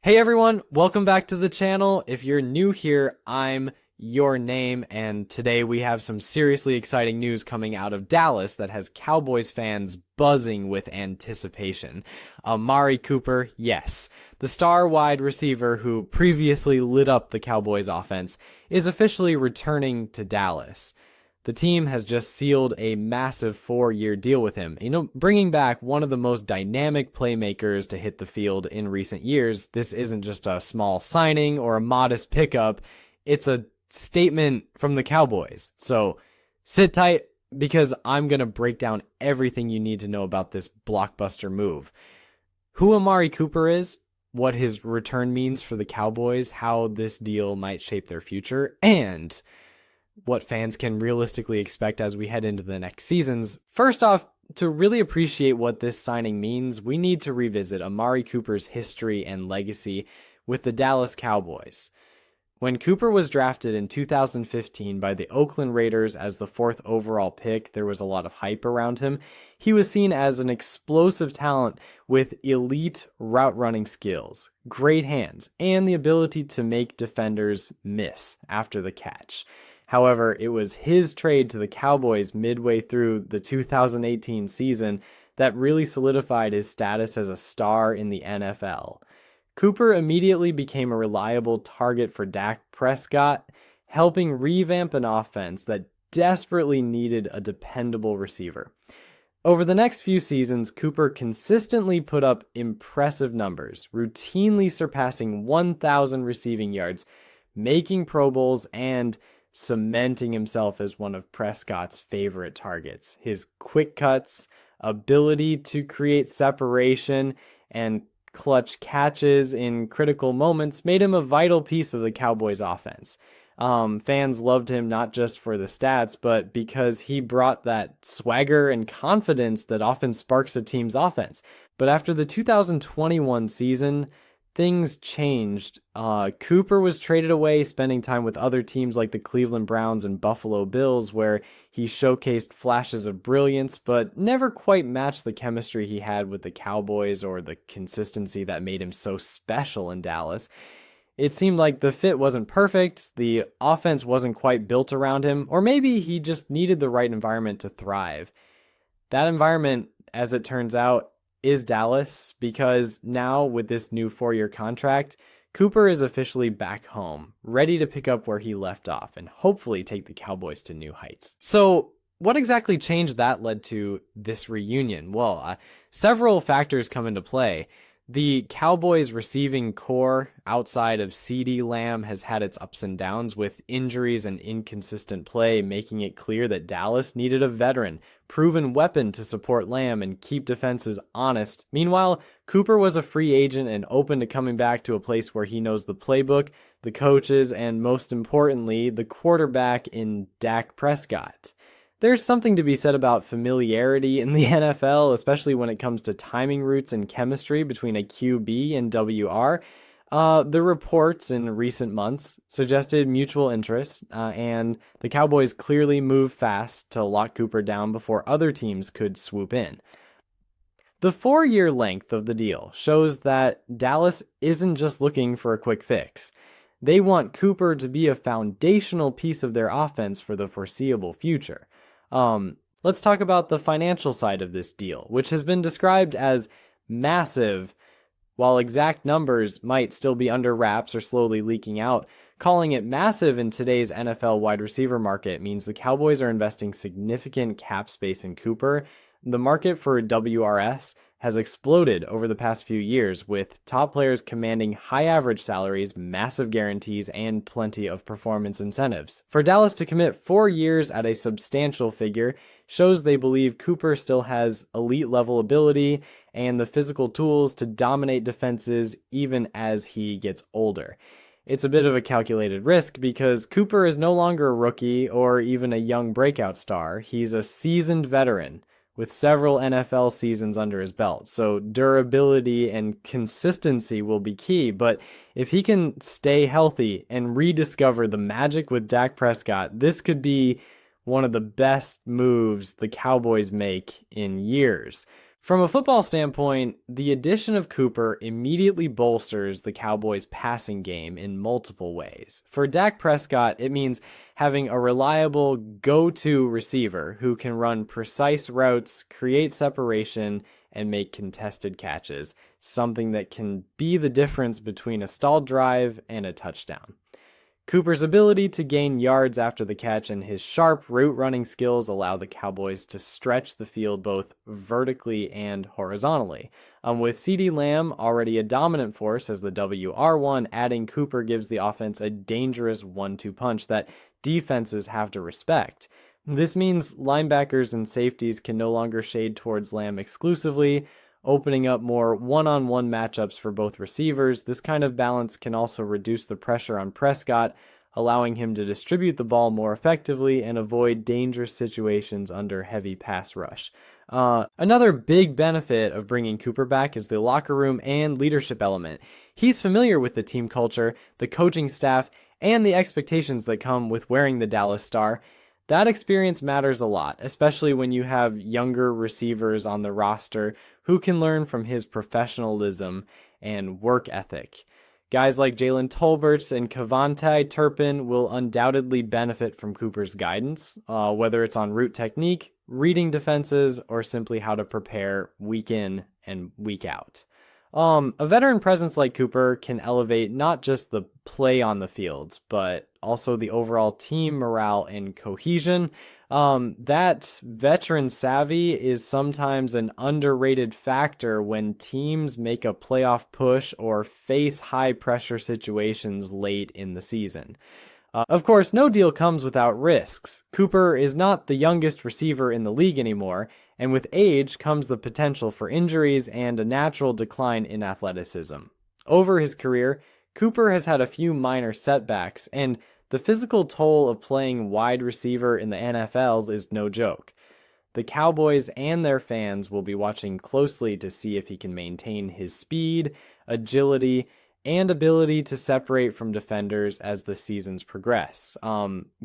Hey everyone, welcome back to the channel. If you're new here, I'm your name, and today we have some seriously exciting news coming out of Dallas that has Cowboys fans buzzing with anticipation. Amari Cooper, yes, the star wide receiver who previously lit up the Cowboys offense, is officially returning to Dallas. The team has just sealed a massive 4-year deal with him, bringing back one of the most dynamic playmakers to hit the field in recent years. This isn't just a small signing or a modest pickup, it's a statement from the Cowboys. So sit tight because I'm going to break down everything you need to know about this blockbuster move. Who Amari Cooper is, what his return means for the Cowboys, how this deal might shape their future, and what fans can realistically expect as we head into the next seasons. First off, to really appreciate what this signing means, we need to revisit Amari Cooper's history and legacy with the Dallas Cowboys. When Cooper was drafted in 2015 by the Oakland Raiders as the 4th overall pick, there was a lot of hype around him. He was seen as an explosive talent with elite route running skills, great hands, and the ability to make defenders miss after the catch. However, it was his trade to the Cowboys midway through the 2018 season that really solidified his status as a star in the NFL. Cooper immediately became a reliable target for Dak Prescott, helping revamp an offense that desperately needed a dependable receiver. Over the next few seasons, Cooper consistently put up impressive numbers, routinely surpassing 1,000 receiving yards, making Pro Bowls, and cementing himself as one of Prescott's favorite targets. His quick cuts, ability to create separation, and clutch catches in critical moments made him a vital piece of the Cowboys offense. Fans loved him not just for the stats, but because he brought that swagger and confidence that often sparks a team's offense. But after the 2021 season, things changed. Cooper was traded away, spending time with other teams like the Cleveland Browns and Buffalo Bills, where he showcased flashes of brilliance, but never quite matched the chemistry he had with the Cowboys or the consistency that made him so special in Dallas. It seemed like the fit wasn't perfect, the offense wasn't quite built around him, or maybe he just needed the right environment to thrive. That environment, as it turns out, is Dallas, because now with this new 4-year contract, Cooper is officially back home, ready to pick up where he left off and hopefully take the Cowboys to new heights. So what exactly changed that led to this reunion? Well, several factors come into play. The Cowboys receiving core outside of CeeDee Lamb has had its ups and downs, with injuries and inconsistent play making it clear that Dallas needed a veteran, proven weapon to support Lamb and keep defenses honest. Meanwhile, Cooper was a free agent and open to coming back to a place where he knows the playbook, the coaches, and most importantly, the quarterback in Dak Prescott. There's something to be said about familiarity in the NFL, especially when it comes to timing routes and chemistry between a QB and WR. The reports in recent months suggested mutual interest, and the Cowboys clearly moved fast to lock Cooper down before other teams could swoop in. The 4-year length of the deal shows that Dallas isn't just looking for a quick fix. They want Cooper to be a foundational piece of their offense for the foreseeable future. Let's talk about the financial side of this deal, which has been described as massive. While exact numbers might still be under wraps or slowly leaking out, calling it massive in today's NFL wide receiver market means the Cowboys are investing significant cap space in Cooper. The market for WRS has exploded over the past few years, with top players commanding high average salaries, massive guarantees, and plenty of performance incentives. For Dallas to commit 4 years at a substantial figure shows they believe Cooper still has elite level ability and the physical tools to dominate defenses even as he gets older. It's a bit of a calculated risk because Cooper is no longer a rookie or even a young breakout star. He's a seasoned veteran with several NFL seasons under his belt. So durability and consistency will be key, but if he can stay healthy and rediscover the magic with Dak Prescott, this could be one of the best moves the Cowboys make in years. From a football standpoint, the addition of Cooper immediately bolsters the Cowboys' passing game in multiple ways. For Dak Prescott, it means having a reliable go-to receiver who can run precise routes, create separation, and make contested catches, something that can be the difference between a stalled drive and a touchdown. Cooper's ability to gain yards after the catch and his sharp route running skills allow the Cowboys to stretch the field both vertically and horizontally. With CeeDee Lamb already a dominant force as the WR1, adding Cooper gives the offense a dangerous 1-2 punch that defenses have to respect. This means linebackers and safeties can no longer shade towards Lamb exclusively, opening up more one-on-one matchups for both receivers. This kind of balance can also reduce the pressure on Prescott, allowing him to distribute the ball more effectively and avoid dangerous situations under heavy pass rush. Another big benefit of bringing Cooper back is the locker room and leadership element. He's familiar with the team culture, the coaching staff, and the expectations that come with wearing the Dallas star. That experience matters a lot, especially when you have younger receivers on the roster who can learn from his professionalism and work ethic. Guys like Jalen Tolbert and Kavontae Turpin will undoubtedly benefit from Cooper's guidance, whether it's on route technique, reading defenses, or simply how to prepare week in and week out. A veteran presence like Cooper can elevate not just the play on the field, but also the overall team morale and cohesion. That veteran savvy is sometimes an underrated factor when teams make a playoff push or face high pressure situations late in the season. Of course, no deal comes without risks. Cooper is not the youngest receiver in the league anymore, and with age comes the potential for injuries and a natural decline in athleticism. Over his career, Cooper has had a few minor setbacks, and the physical toll of playing wide receiver in the NFLs is no joke. The Cowboys and their fans will be watching closely to see if he can maintain his speed, agility, and ability to separate from defenders as the seasons progress.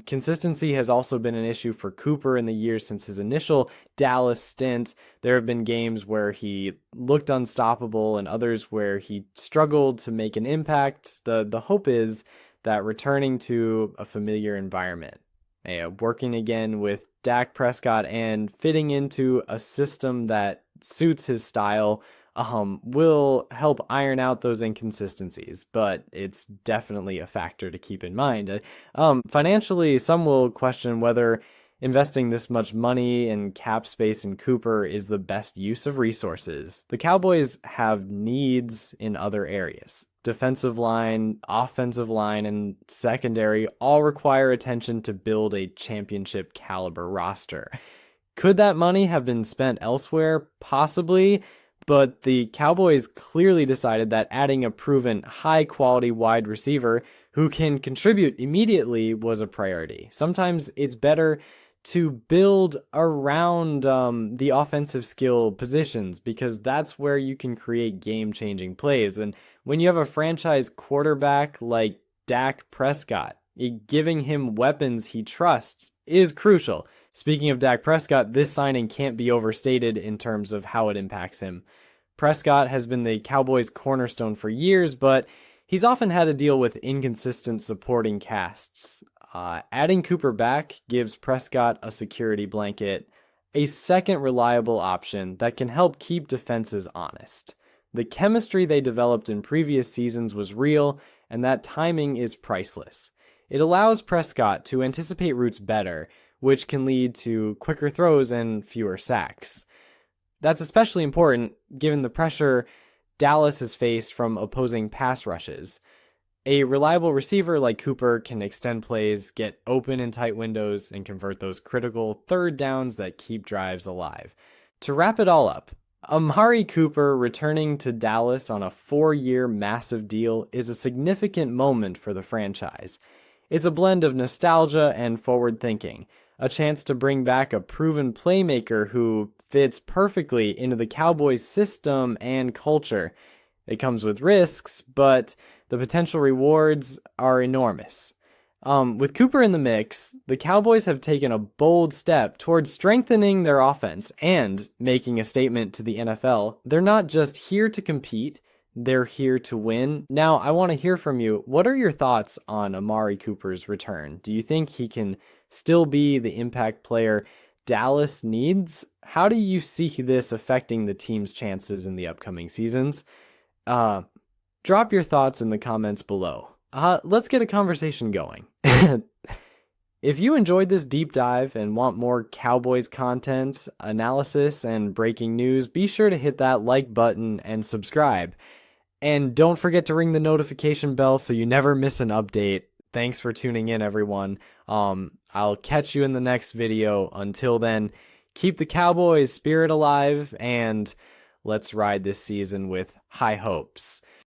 Consistency has also been an issue for Cooper in the years since his initial Dallas stint. There have been games where he looked unstoppable and others where he struggled to make an impact. The hope is that returning to a familiar environment, working again with Dak Prescott and fitting into a system that suits his style will help iron out those inconsistencies, but it's definitely a factor to keep in mind. Financially, some will question whether investing this much money and cap space in Cooper is the best use of resources. The Cowboys have needs in other areas. Defensive line, offensive line, and secondary all require attention to build a championship caliber roster. Could that money have been spent elsewhere? Possibly. But the Cowboys clearly decided that adding a proven high-quality wide receiver who can contribute immediately was a priority. Sometimes it's better to build around the offensive skill positions because that's where you can create game-changing plays. And when you have a franchise quarterback like Dak Prescott, giving him weapons he trusts is crucial. Speaking of Dak Prescott, this signing can't be overstated in terms of how it impacts him. Prescott has been the Cowboys' cornerstone for years, but he's often had to deal with inconsistent supporting casts. Adding Cooper back gives Prescott a security blanket, a second reliable option that can help keep defenses honest. The chemistry they developed in previous seasons was real, and that timing is priceless. It allows Prescott to anticipate routes better, which can lead to quicker throws and fewer sacks. That's especially important given the pressure Dallas has faced from opposing pass rushes. A reliable receiver like Cooper can extend plays, get open in tight windows, and convert those critical third downs that keep drives alive. To wrap it all up, Amari Cooper returning to Dallas on a 4-year massive deal is a significant moment for the franchise. It's a blend of nostalgia and forward thinking, a chance to bring back a proven playmaker who fits perfectly into the Cowboys system and culture. It comes with risks, but the potential rewards are enormous. With Cooper in the mix, the Cowboys have taken a bold step towards strengthening their offense and making a statement to the NFL. They're not just here to compete, they're here to win. Now, I want to hear from you. What are your thoughts on Amari Cooper's return? Do you think he can still be the impact player Dallas needs? How do you see this affecting the team's chances in the upcoming seasons? Drop your thoughts in the comments below. Let's get a conversation going. If you enjoyed this deep dive and want more Cowboys content, analysis, and breaking news, be sure to hit that like button and subscribe. And don't forget to ring the notification bell so you never miss an update. Thanks for tuning in, everyone. I'll catch you in the next video. Until then, keep the Cowboys spirit alive and let's ride this season with high hopes.